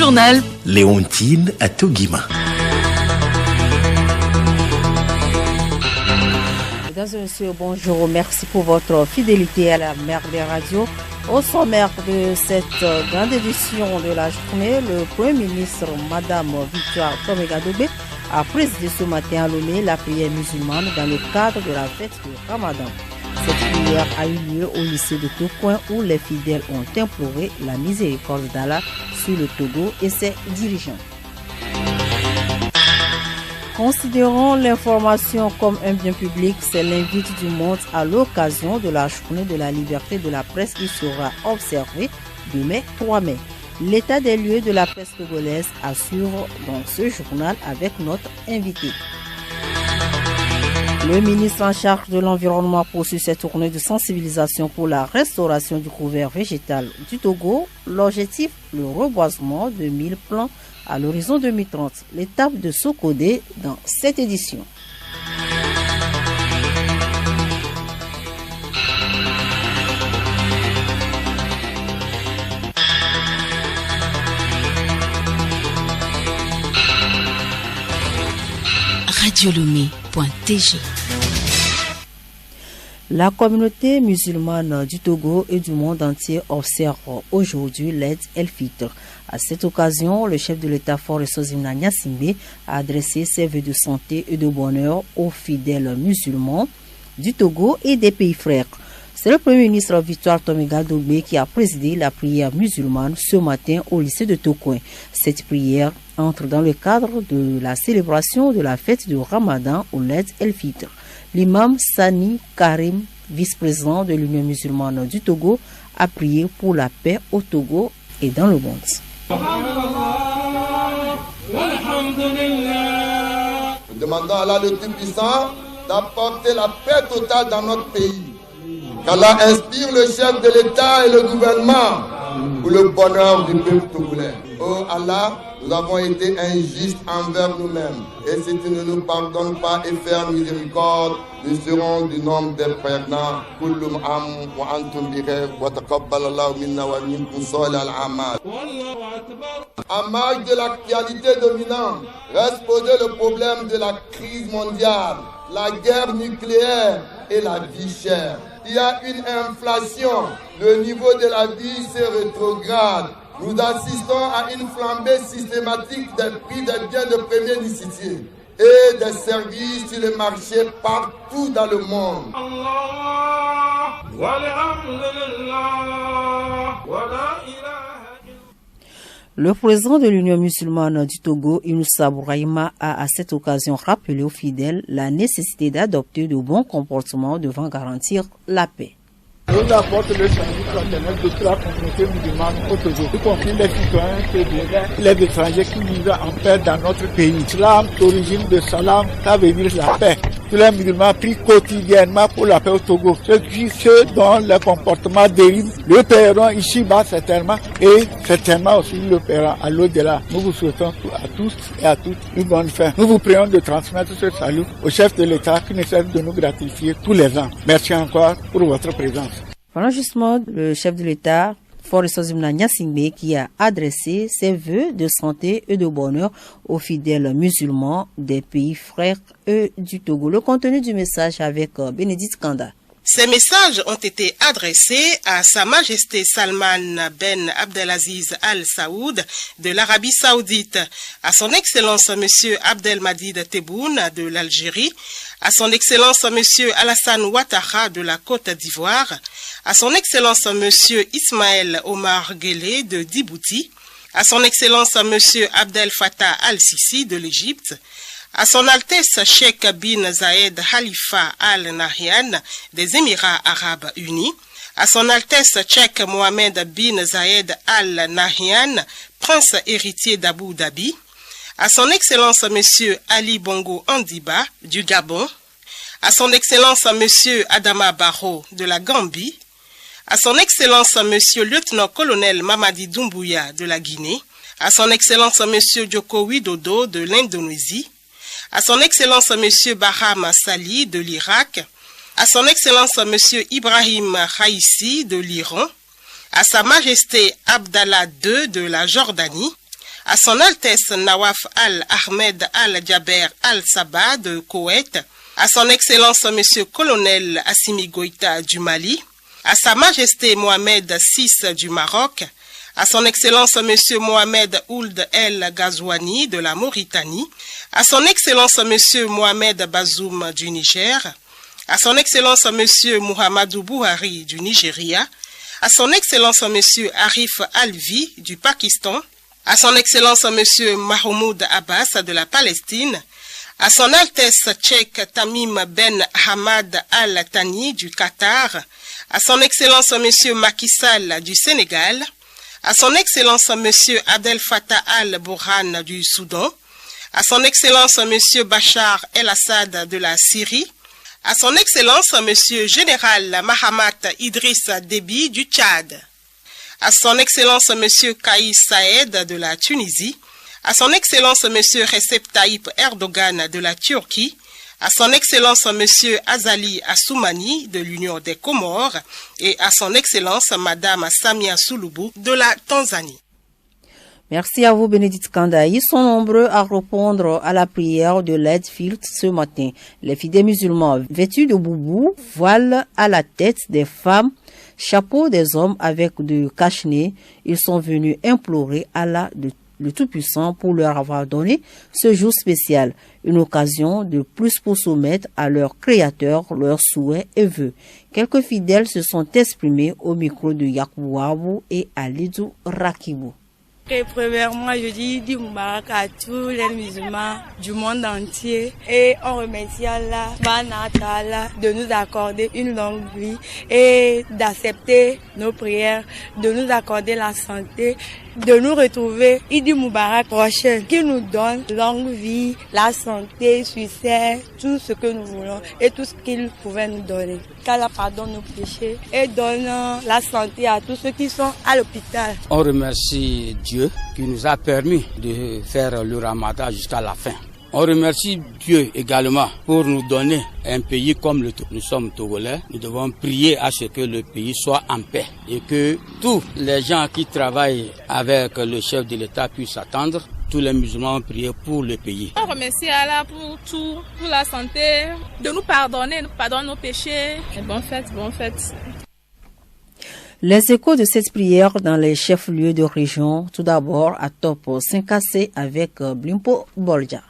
journal. Léontine Atogima. Mesdames et messieurs, bonjour. Merci pour votre fidélité à la mère des radios. Au sommaire de cette grande édition de la journée, le Premier ministre, Madame Victoire Toméga-Dobé, a présidé ce matin à Lomé la prière musulmane dans le cadre de la fête du Ramadan. Cette prière a eu lieu au lycée de Tokoin où les fidèles ont imploré la miséricorde d'Allah sur le Togo et ses dirigeants. Considérant l'information comme un bien public, c'est l'invite du monde à l'occasion de la journée de la liberté de la presse qui sera observée demain 3 mai. L'état des lieux de la presse togolaise assure dans ce journal avec notre invité. Le ministre en charge de l'environnement poursuit cette tournée de sensibilisation pour la restauration du couvert végétal du Togo. L'objectif, le reboisement de 1000 plants à l'horizon 2030. L'étape de Sokodé dans cette édition. Radiolomé.tg. La communauté musulmane du Togo et du monde entier observe aujourd'hui l'Eid el-Fitr. À cette occasion, le chef de l'État Faure Sozimna Gnassingbé a adressé ses vœux de santé et de bonheur aux fidèles musulmans du Togo et des pays frères. C'est le Premier ministre Victoire Toméga-Dobé qui a présidé la prière musulmane ce matin au lycée de Tokoin. Cette prière entre dans le cadre de la célébration de la fête du Ramadan au l'Eid el-Fitr. L'imam Sani Karim, vice-président de l'Union musulmane du Togo, a prié pour la paix au Togo et dans le monde. Nous demandons à Allah le Tout-Puissant d'apporter la paix totale dans notre pays. Qu'Allah inspire le chef de l'État et le gouvernement pour le bonheur du peuple togolais. Oh Allah, nous avons été injustes envers nous-mêmes. Et si tu ne nous pardonnes pas et faire miséricorde, nous serons du nombre des prégnants. Kullum am wa antum bikhair wa taqabbal Allahu minna wa minkum salih al-amal. En marge de l'actualité dominante, reste posé le problème de la crise mondiale, la guerre nucléaire et la vie chère. Il y a une inflation, le niveau de la vie se rétrograde. Nous assistons à une flambée systématique des prix des biens de première nécessité et des services sur les marchés partout dans le monde. Le président de l'Union musulmane du Togo, Inoussa Bouraïma, a à cette occasion rappelé aux fidèles la nécessité d'adopter de bons comportements devant garantir la paix. Nous apporte le service fraternel de toute la communauté musulmane au Togo, y compris les citoyens togolais, les étrangers qui vivent en paix dans notre pays. Islam, d'origine de salam, ça veut dire la paix. Tous les musulmans prient quotidiennement pour la paix au Togo. Ceux dont le comportement dérive le paieront ici-bas certainement et certainement aussi le paieront à l'au-delà. Nous vous souhaitons à tous et à toutes une bonne fin. Nous vous prions de transmettre ce salut au chef de l'État qui ne cesse de nous gratifier tous les ans. Merci encore pour votre présence. Pendant justement le chef de l'État, Faure Sozimna Gnassingbé, qui a adressé ses vœux de santé et de bonheur aux fidèles musulmans des pays frères et du Togo. Le contenu du message avec Bénédicte Kanda. Ces messages ont été adressés à Sa Majesté Salman Ben Abdelaziz Al Saoud de l'Arabie Saoudite, à Son Excellence Monsieur Abdelmadid Tebboune de l'Algérie, à Son Excellence Monsieur Alassane Ouattara de la Côte d'Ivoire, à Son Excellence Monsieur Ismaël Omar Guelleh de Djibouti, à Son Excellence Monsieur Abdel Fattah Al-Sisi de l'Égypte, à Son Altesse Sheikh bin Zayed Khalifa Al Nahyan des Émirats Arabes Unis, à Son Altesse Sheikh Mohamed bin Zayed Al Nahyan, prince héritier d'Abu Dhabi, à Son Excellence Monsieur Ali Bongo Andiba du Gabon, à Son Excellence Monsieur Adama Barrow de la Gambie, à Son Excellence Monsieur Lieutenant-Colonel Mamadi Doumbouya de la Guinée, à Son Excellence Monsieur Joko Widodo de l'Indonésie, à Son Excellence Monsieur Bahram Sali de l'Irak, à Son Excellence Monsieur Ibrahim Raïssi de l'Iran, à Sa Majesté Abdallah II de la Jordanie, à son Altesse Nawaf Al-Ahmed Al-Jaber Al-Sabah de Koweït, à son Excellence Monsieur Colonel Assimi Goïta du Mali, à Sa Majesté Mohamed VI du Maroc, à son Excellence Monsieur Mohamed Ould El Ghazouani de la Mauritanie, à son Excellence Monsieur Mohamed Bazoum du Niger, à son Excellence Monsieur Muhammadou Buhari du Nigeria, à son Excellence Monsieur Arif Alvi du Pakistan, à son Excellence Monsieur Mahmoud Abbas de la Palestine, à son Altesse Cheikh Tamim Ben Hamad Al Thani du Qatar, à son Excellence Monsieur Macky Sall du Sénégal, à son Excellence Monsieur Abdel Fattah Al-Burhan du Soudan, à son Excellence Monsieur Bachar El-Assad de la Syrie, à son Excellence Monsieur Général Mahamat Idriss Déby du Tchad, à son Excellence Monsieur Kais Saïed de la Tunisie, à son Excellence Monsieur Recep Tayyip Erdogan de la Turquie, à son Excellence Monsieur Azali Assoumani de l'Union des Comores et à son Excellence Madame Samia Sulubu de la Tanzanie. Merci à vous, Bénédicte Kanda. Ils sont nombreux à répondre à la prière de l'Eid-Fitr ce matin. Les fidèles musulmans vêtus de boubou, voilent à la tête des femmes, chapeau des hommes avec de cache-nez. Ils sont venus implorer Allah le Tout-Puissant pour leur avoir donné ce jour spécial, une occasion de plus pour soumettre à leur Créateur leurs souhaits et vœux. Quelques fidèles se sont exprimés au micro de Yacoubou Abou et Alidou Rakibou. Premièrement, je dis Idi Moubarak à tous les musulmans du monde entier et on remercie Allah de nous accorder une longue vie et d'accepter nos prières, de nous accorder la santé, de nous retrouver Idi Moubarak prochain qui nous donne longue vie, la santé, succès, tout ce que nous voulons et tout ce qu'il pouvait nous donner. Qu'Allah pardonne nos péchés et donne la santé à tous ceux qui sont à l'hôpital. On remercie Dieu qui nous a permis de faire le Ramadan jusqu'à la fin. On remercie Dieu également pour nous donner un pays comme nous sommes Togolais. Nous devons prier à ce que le pays soit en paix et que tous les gens qui travaillent avec le chef de l'État puissent attendre. Tous les musulmans ont prié pour le pays. On remercie Allah pour tout, pour la santé, de nous pardonner nos péchés. Et bonne fête. Les échos de cette prière dans les chefs-lieux de région, tout d'abord à Top 5AC avec Blimpo Bolja.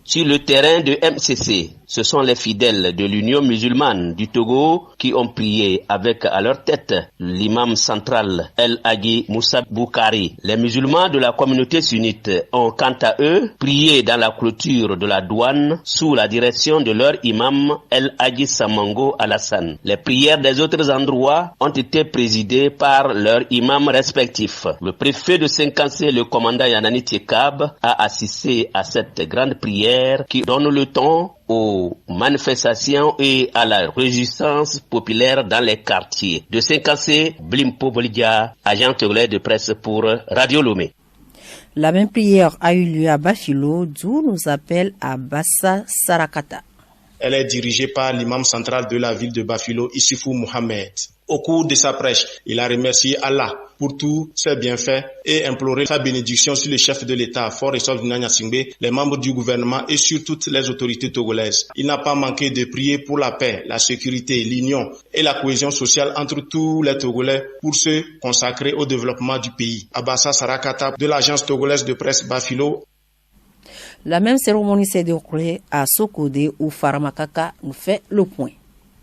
Sur le terrain de MCC, ce sont les fidèles de l'Union musulmane du Togo qui ont prié avec à leur tête l'imam central El Hadji Moussa Boukari. Les musulmans de la communauté sunnite ont quant à eux prié dans la clôture de la douane sous la direction de leur imam El Hadji Samango Alassane. Les prières des autres endroits ont été présidées par leurs imams respectifs. Le préfet de Senkansé, le commandant Yanani Tiekab, a assisté à cette grande prière qui donne le ton aux manifestations et à la résistance populaire dans les quartiers. De Senkansé, Blimpo Bolja, agent togolais de presse pour Radio Lomé. La même prière a eu lieu à Bafilo, d'où nous appelle à Bassa Sarakata. Elle est dirigée par l'imam central de la ville de Bafilo, Issifou Mohamed. Au cours de sa prêche, il a remercié Allah pour tous ses bienfaits et imploré sa bénédiction sur le chef de l'État, Faure Essov Nanya Singbe, les membres du gouvernement et sur toutes les autorités togolaises. Il n'a pas manqué de prier pour la paix, la sécurité, l'union et la cohésion sociale entre tous les Togolais pour se consacrer au développement du pays. Abassa Sarakata de l'agence togolaise de presse Bafilo. La même cérémonie s'est déroulée à Sokodé où Faramakaka nous fait le point.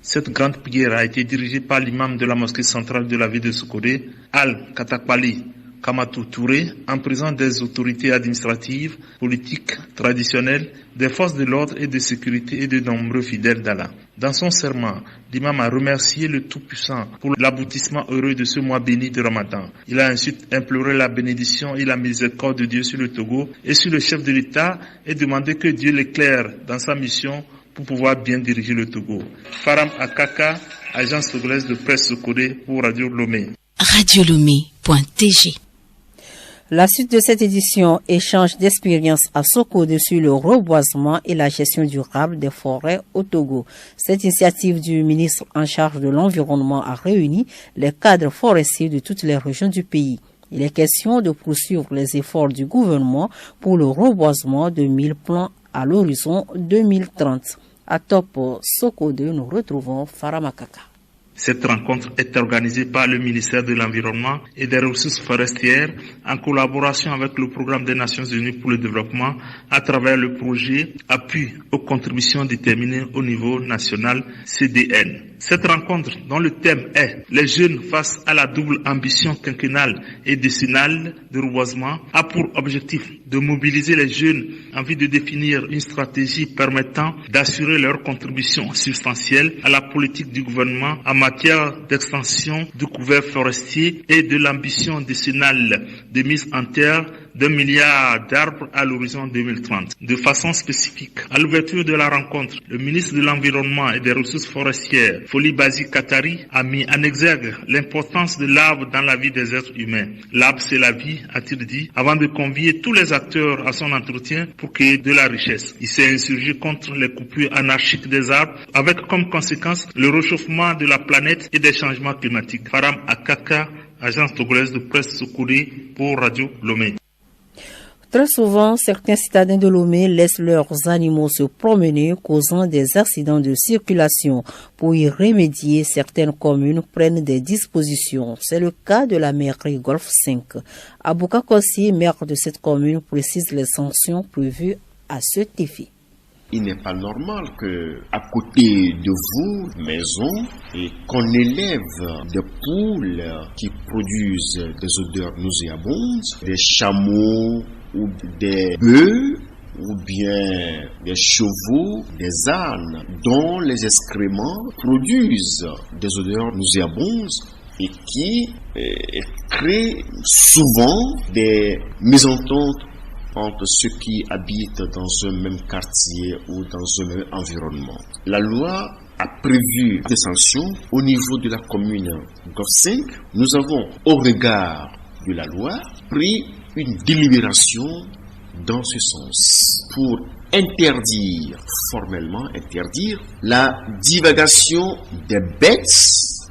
Cette grande prière a été dirigée par l'imam de la mosquée centrale de la ville de Sokodé, Al-Katakpali Kamatou Touré, en présence des autorités administratives, politiques, traditionnelles, des forces de l'ordre et de sécurité et de nombreux fidèles d'Allah. Dans son serment, l'imam a remercié le Tout-Puissant pour l'aboutissement heureux de ce mois béni de Ramadan. Il a ensuite imploré la bénédiction et la miséricorde de Dieu sur le Togo et sur le chef de l'État et demandé que Dieu l'éclaire dans sa mission pour pouvoir bien diriger le Togo. Faram Akaka, agence togolaise de presse Sokodé pour Radio Lomé. radiolomé.tg. La suite de cette édition, échange d'expériences à Sokodé sur le reboisement et la gestion durable des forêts au Togo. Cette initiative du ministre en charge de l'environnement a réuni les cadres forestiers de toutes les régions du pays. Il est question de poursuivre les efforts du gouvernement pour le reboisement de 1000 plants à l'horizon 2030. À Top Soko 2, nous retrouvons Faramakaka. Cette rencontre est organisée par le ministère de l'Environnement et des Ressources forestières en collaboration avec le Programme des Nations Unies pour le développement à travers le projet Appui aux contributions déterminées au niveau national CDN. Cette rencontre, dont le thème est « Les jeunes face à la double ambition quinquennale et décennale de reboisement », a pour objectif de mobiliser les jeunes en vue de définir une stratégie permettant d'assurer leur contribution substantielle à la politique du gouvernement en matière d'extension du couvert forestier et de l'ambition décennale de mise en terre d'1 milliard d'arbres à l'horizon 2030. De façon spécifique, à l'ouverture de la rencontre, le ministre de l'Environnement et des Ressources forestières, Foli Bazi Katari, a mis en exergue l'importance de l'arbre dans la vie des êtres humains. L'arbre, c'est la vie, a-t-il dit, avant de convier tous les acteurs à son entretien pour créer de la richesse. Il s'est insurgé contre les coupures anarchiques des arbres, avec comme conséquence le réchauffement de la planète et des changements climatiques. Faram Akaka, agence togolaise de presse Sokouré pour Radio Lomé. Très souvent, certains citadins de Lomé laissent leurs animaux se promener, causant des accidents de circulation. Pour y remédier, certaines communes prennent des dispositions. C'est le cas de la mairie Golf 5. Abouka Kossi, maire de cette commune, précise les sanctions prévues à cet effet. Il n'est pas normal que, à côté de vos maisons, et qu'on élève des poules qui produisent des odeurs nauséabondes, des chameaux ou des bœufs, ou bien des chevaux, des ânes, dont les excréments produisent des odeurs nauséabondes et qui créent souvent des mésententes entre ceux qui habitent dans un même quartier ou dans un même environnement. La loi a prévu des sanctions au niveau de la commune Golf 5. Nous avons, au regard de la loi, pris une délibération dans ce sens pour formellement interdire la divagation des bêtes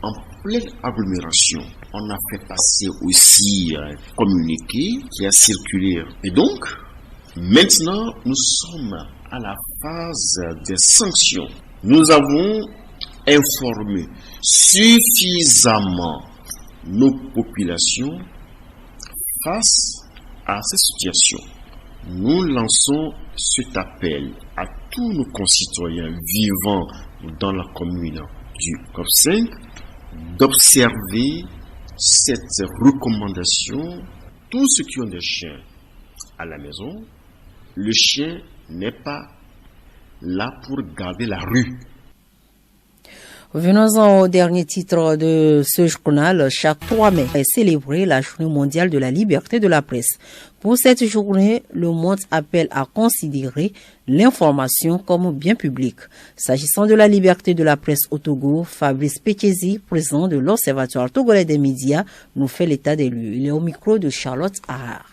en pleine agglomération. On a fait passer aussi un communiqué qui a circulé. Et donc, maintenant, nous sommes à la phase des sanctions. Nous avons informé suffisamment nos populations face à cette situation. Nous lançons cet appel à tous nos concitoyens vivant dans la commune du Golf 5 d'observer cette recommandation. Tous ceux qui ont des chiens à la maison, le chien n'est pas là pour garder la rue. Venons-en au dernier titre de ce journal. Chaque 3 mai est célébrée la Journée mondiale de la liberté de la presse. Pour cette journée, le monde appelle à considérer l'information comme bien public. S'agissant de la liberté de la presse au Togo, Fabrice Pekezi, président de l'Observatoire togolais des médias, nous fait l'état des lieux. Il est au micro de Charlotte Ahar.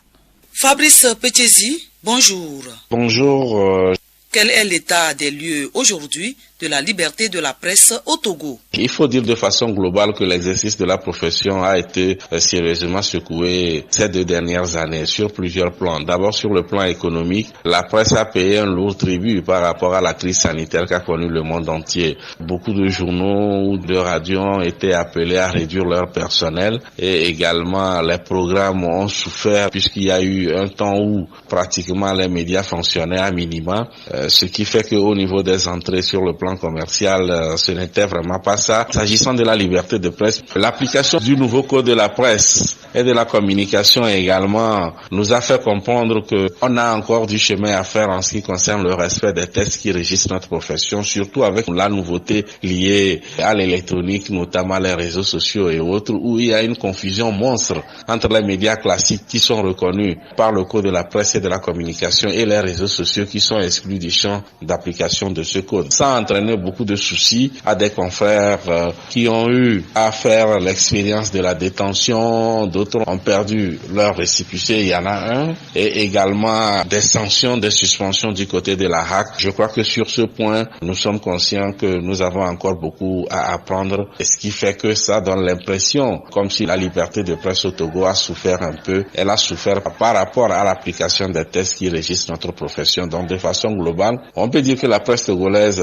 Fabrice Pekezi, bonjour. Bonjour. Quel est l'état des lieux aujourd'hui de la liberté de la presse au Togo? Il faut dire de façon globale que l'exercice de la profession a été sérieusement secoué ces 2 dernières années sur plusieurs plans. D'abord sur le plan économique, la presse a payé un lourd tribut par rapport à la crise sanitaire qu'a connue le monde entier. Beaucoup de journaux ou de radios ont été appelés à réduire leur personnel et également les programmes ont souffert puisqu'il y a eu un temps où pratiquement les médias fonctionnaient à minima, ce qui fait qu'au niveau des entrées sur le plan commercial, ce n'était vraiment pas ça. S'agissant de la liberté de presse, l'application du nouveau code de la presse et de la communication également nous a fait comprendre qu'on a encore du chemin à faire en ce qui concerne le respect des textes qui régissent notre profession, surtout avec la nouveauté liée à l'électronique, notamment les réseaux sociaux et autres, où il y a une confusion monstre entre les médias classiques qui sont reconnus par le code de la presse et de la communication et les réseaux sociaux qui sont exclus du champ d'application de ce code. Ça a entraîné beaucoup de soucis à des confrères qui ont eu à faire l'expérience de la détention, d'autres autres ont perdu leur récépissé, il y en a un, et également des sanctions, des suspensions du côté de la HAC. Je crois que sur ce point, nous sommes conscients que nous avons encore beaucoup à apprendre, ce qui fait que ça donne l'impression comme si la liberté de presse au Togo a souffert un peu. Elle a souffert par rapport à l'application des textes qui régissent notre profession. Donc de façon globale, on peut dire que la presse togolaise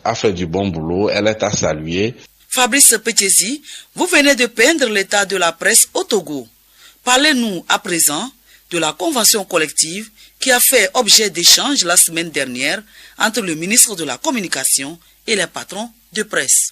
a fait du bon boulot, elle est à saluer. Fabrice Petezi, vous venez de peindre l'état de la presse au Togo. Parlez-nous à présent de la convention collective qui a fait objet d'échanges la semaine dernière entre le ministre de la Communication et les patrons de presse.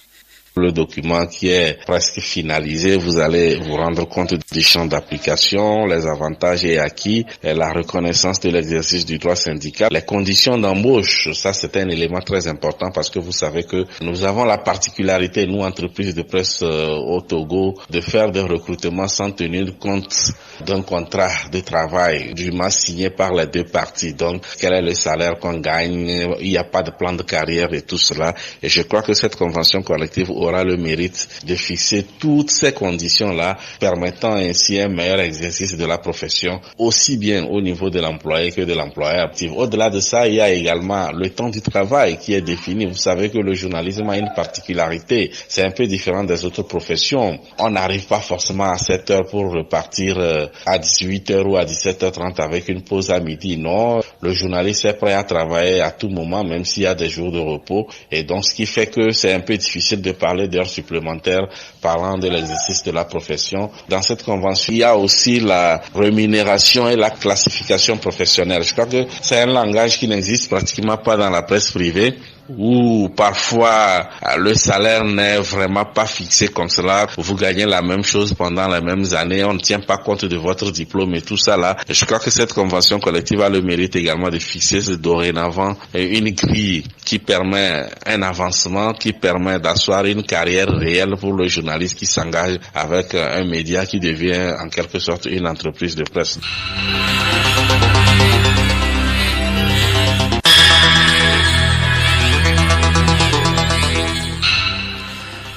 Le document qui est presque finalisé, vous allez vous rendre compte du champ d'application, les avantages et acquis, et la reconnaissance de l'exercice du droit syndical, les conditions d'embauche. Ça, c'est un élément très important parce que vous savez que nous avons la particularité, nous, entreprises de presse au Togo, de faire des recrutements sans tenir compte d'un contrat de travail, du moins signé par les deux parties. Donc, quel est le salaire qu'on gagne? Il n'y a pas de plan de carrière et tout cela. Et je crois que cette convention collective aura le mérite de fixer toutes ces conditions-là, permettant ainsi un meilleur exercice de la profession, aussi bien au niveau de l'employé que de l'employeur. Au-delà de ça, il y a également le temps du travail qui est défini. Vous savez que le journalisme a une particularité. C'est un peu différent des autres professions. On n'arrive pas forcément à 7 heures pour repartir à 18h ou à 17h30 avec une pause à midi. Non, le journaliste est prêt à travailler à tout moment, même s'il y a des jours de repos. Et donc, ce qui fait que c'est un peu difficile de parler d'heures supplémentaires parlant de l'exercice de la profession. Dans cette convention, il y a aussi la rémunération et la classification professionnelle. Je crois que c'est un langage qui n'existe pratiquement pas dans la presse privée, où parfois le salaire n'est vraiment pas fixé comme cela. Vous gagnez la même chose pendant les mêmes années, on ne tient pas compte de votre diplôme et tout ça là. Je crois que cette convention collective a le mérite également de fixer dorénavant une grille qui permet un avancement, qui permet d'asseoir une carrière réelle pour le journaliste qui s'engage avec un média qui devient en quelque sorte une entreprise de presse.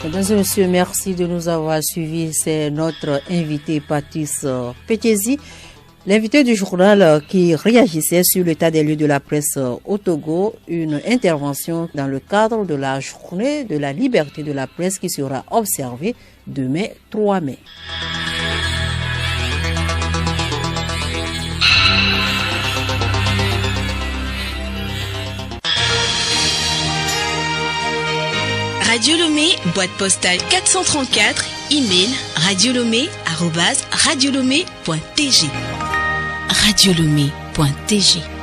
Mesdames et messieurs, merci de nous avoir suivis. C'est notre invité Patrice Petezi, l'invité du journal qui réagissait sur l'état des lieux de la presse au Togo, une intervention dans le cadre de la journée de la liberté de la presse qui sera observée demain 3 mai. Radio Lomé, boîte postale 434, email radiolomé@radiolomé.tg. radiolomé.tg